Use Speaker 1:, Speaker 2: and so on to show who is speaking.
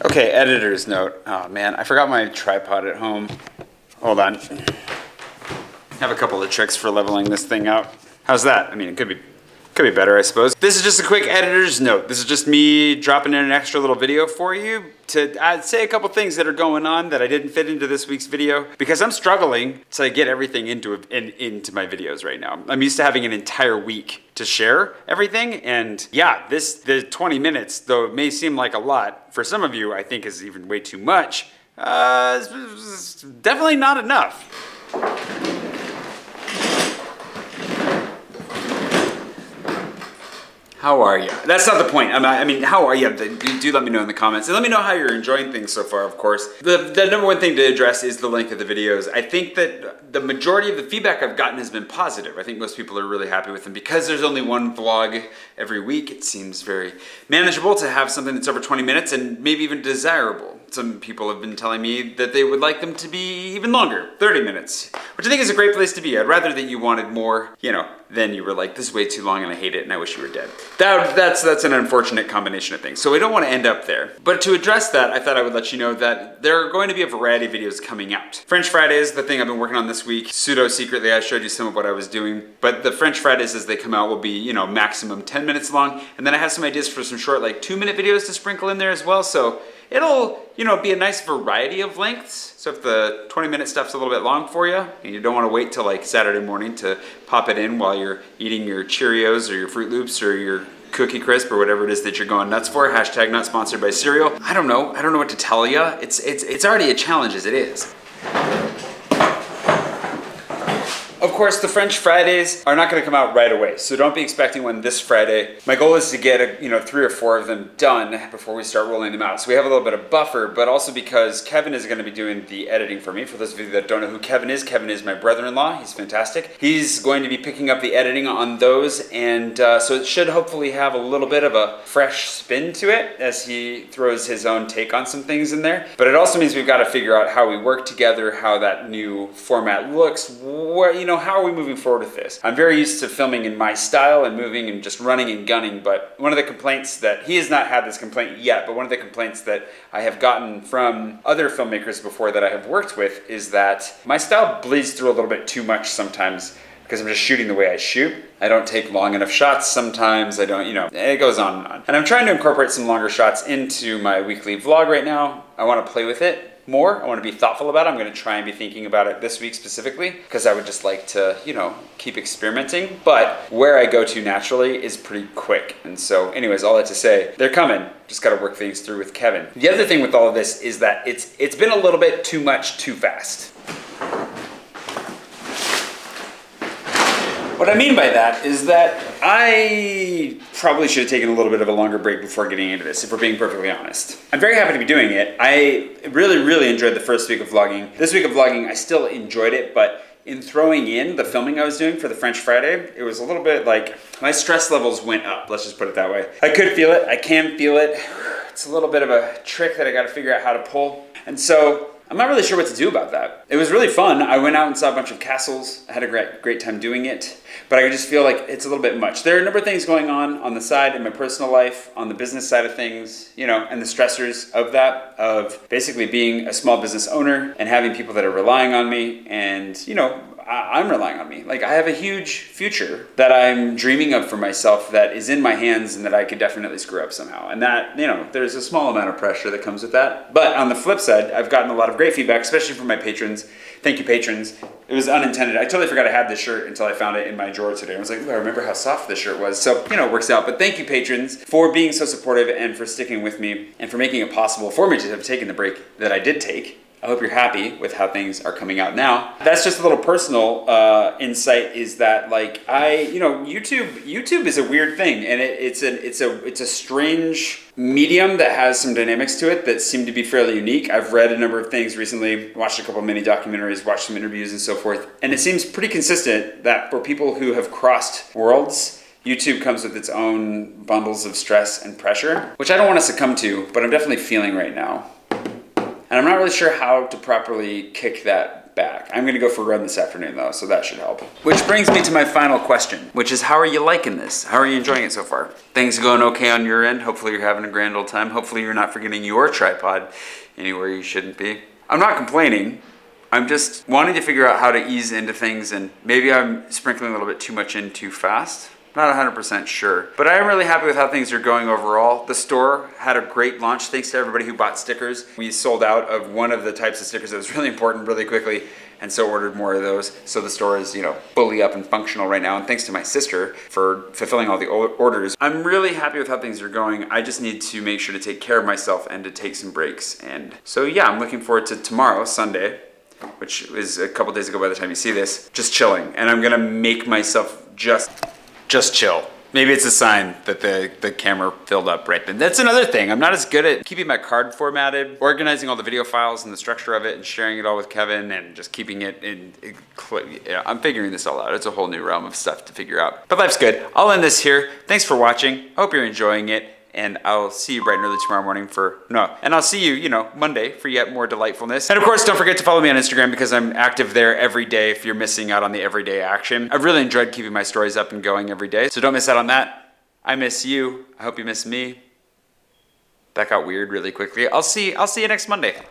Speaker 1: Okay, editor's note. Oh man, I forgot my tripod at home. Hold on. I have a couple of tricks for leveling this thing out. How's that? I mean, it could be better, I suppose. This is just a quick editor's note. This is just me dropping in an extra little video for you to say a couple things that are going on that I didn't fit into this week's video because I'm struggling to get everything into my videos right now. I'm used to having an entire week to share everything, and yeah, the 20 minutes, though it may seem like a lot, for some of you I think is even way too much, it's definitely not enough. How are you? That's not the point. I mean, how are you? Do let me know in the comments. And let me know how you're enjoying things so far, of course. The number one thing to address is the length of the videos. I think that the majority of the feedback I've gotten has been positive. I think most people are really happy with them. Because there's only one vlog every week, it seems very manageable to have something that's over 20 minutes and maybe even desirable. Some people have been telling me that they would like them to be even longer, 30 minutes, which I think is a great place to be. I'd rather that you wanted more, then you were like, this is way too long and I hate it and I wish you were dead. That's an unfortunate combination of things. So we don't want to end up there. But to address that, I thought I would let you know that there are going to be a variety of videos coming out. French Fridays, the thing I've been working on this week. Pseudo-secretly, I showed you some of what I was doing. But the French Fridays as they come out will be, maximum 10 minutes long. And then I have some ideas for some short, 2-minute videos to sprinkle in there as well. So it'll, be a nice variety of lengths. So if the 20-minute stuff's a little bit long for you, and you don't want to wait till Saturday morning to pop it in while you're eating your Cheerios or your Fruit Loops or your Cookie Crisp or whatever it is that you're going nuts for, hashtag not sponsored by cereal. I don't know what to tell you. It's already a challenge as it is. Of course, the French Fridays are not going to come out right away, so don't be expecting one this Friday. My goal is to get 3 or 4 of them done before we start rolling them out. So we have a little bit of buffer, but also because Kevin is going to be doing the editing for me. For those of you that don't know who Kevin is my brother-in-law. He's fantastic. He's going to be picking up the editing on those, and so it should hopefully have a little bit of a fresh spin to it as he throws his own take on some things in there. But it also means we've got to figure out how we work together, how that new format looks, how are we moving forward with this? I'm very used to filming in my style and moving and just running and gunning, but one of the complaints that, he has not had this complaint yet, but one of the complaints that I have gotten from other filmmakers before that I have worked with is that my style bleeds through a little bit too much sometimes because I'm just shooting the way I shoot. I don't take long enough shots sometimes, I don't, it goes on and on. And I'm trying to incorporate some longer shots into my weekly vlog right now. I want to play with it more. I want to be thoughtful about it. I'm going to try and be thinking about it this week specifically because I would just like to, keep experimenting. But where I go to naturally is pretty quick. And so anyways, all that to say, they're coming. Just got to work things through with Kevin. The other thing with all of this is that it's been a little bit too much too fast. What I mean by that is that I probably should have taken a little bit of a longer break before getting into this, if we're being perfectly honest. I'm very happy to be doing it. I really enjoyed the first week of vlogging. This week of vlogging, I still enjoyed it, but in throwing in the filming I was doing for the French Friday, it was a little bit like my stress levels went up, let's just put it that way. I could feel it, I can feel it. It's a little bit of a trick that I gotta figure out how to pull. And so I'm not really sure what to do about that. It was really fun. I went out and saw a bunch of castles. I had a great time doing it, but I just feel like it's a little bit much. There are a number of things going on the side in my personal life, on the business side of things, and the stressors of that, of basically being a small business owner and having people that are relying on me and, I'm relying on me. I have a huge future that I'm dreaming of for myself that is in my hands and that I could definitely screw up somehow. And that, there's a small amount of pressure that comes with that. But on the flip side, I've gotten a lot of great feedback, especially from my patrons. Thank you, patrons. It was unintended. I totally forgot I had this shirt until I found it in my drawer today. I was like, ooh, I remember how soft this shirt was. So, it works out. But thank you, patrons, for being so supportive and for sticking with me and for making it possible for me to have taken the break that I did take. I hope you're happy with how things are coming out now. That's just a little personal insight is that YouTube is a weird thing and it's a strange medium that has some dynamics to it that seem to be fairly unique. I've read a number of things recently, watched a couple of mini documentaries, watched some interviews and so forth. And it seems pretty consistent that for people who have crossed worlds, YouTube comes with its own bundles of stress and pressure, which I don't want to succumb to, but I'm definitely feeling right now. And I'm not really sure how to properly kick that back. I'm gonna go for a run this afternoon though, so that should help. Which brings me to my final question, which is how are you liking this? How are you enjoying it so far? Things going okay on your end? Hopefully you're having a grand old time. Hopefully you're not forgetting your tripod anywhere you shouldn't be. I'm not complaining. I'm just wanting to figure out how to ease into things, and maybe I'm sprinkling a little bit too much in too fast. Not 100% sure, but I am really happy with how things are going overall. The store had a great launch thanks to everybody who bought stickers. We sold out of one of the types of stickers that was really important really quickly, and so ordered more of those. So the store is, fully up and functional right now, and thanks to my sister for fulfilling all the orders. I'm really happy with how things are going. I just need to make sure to take care of myself and to take some breaks. And so yeah, I'm looking forward to tomorrow, Sunday, which is a couple days ago by the time you see this, just chilling. And I'm gonna make myself just chill. Maybe it's a sign that the camera filled up right then. That's another thing. I'm not as good at keeping my card formatted, organizing all the video files and the structure of it, and sharing it all with Kevin, and just keeping it in. I'm figuring this all out. It's a whole new realm of stuff to figure out. But life's good. I'll end this here. Thanks for watching. I hope you're enjoying it. And I'll see you bright and early tomorrow morning and I'll see you, Monday for yet more delightfulness. And of course, don't forget to follow me on Instagram because I'm active there every day if you're missing out on the everyday action. I've really enjoyed keeping my stories up and going every day, so don't miss out on that. I miss you. I hope you miss me. That got weird really quickly. I'll see you next Monday.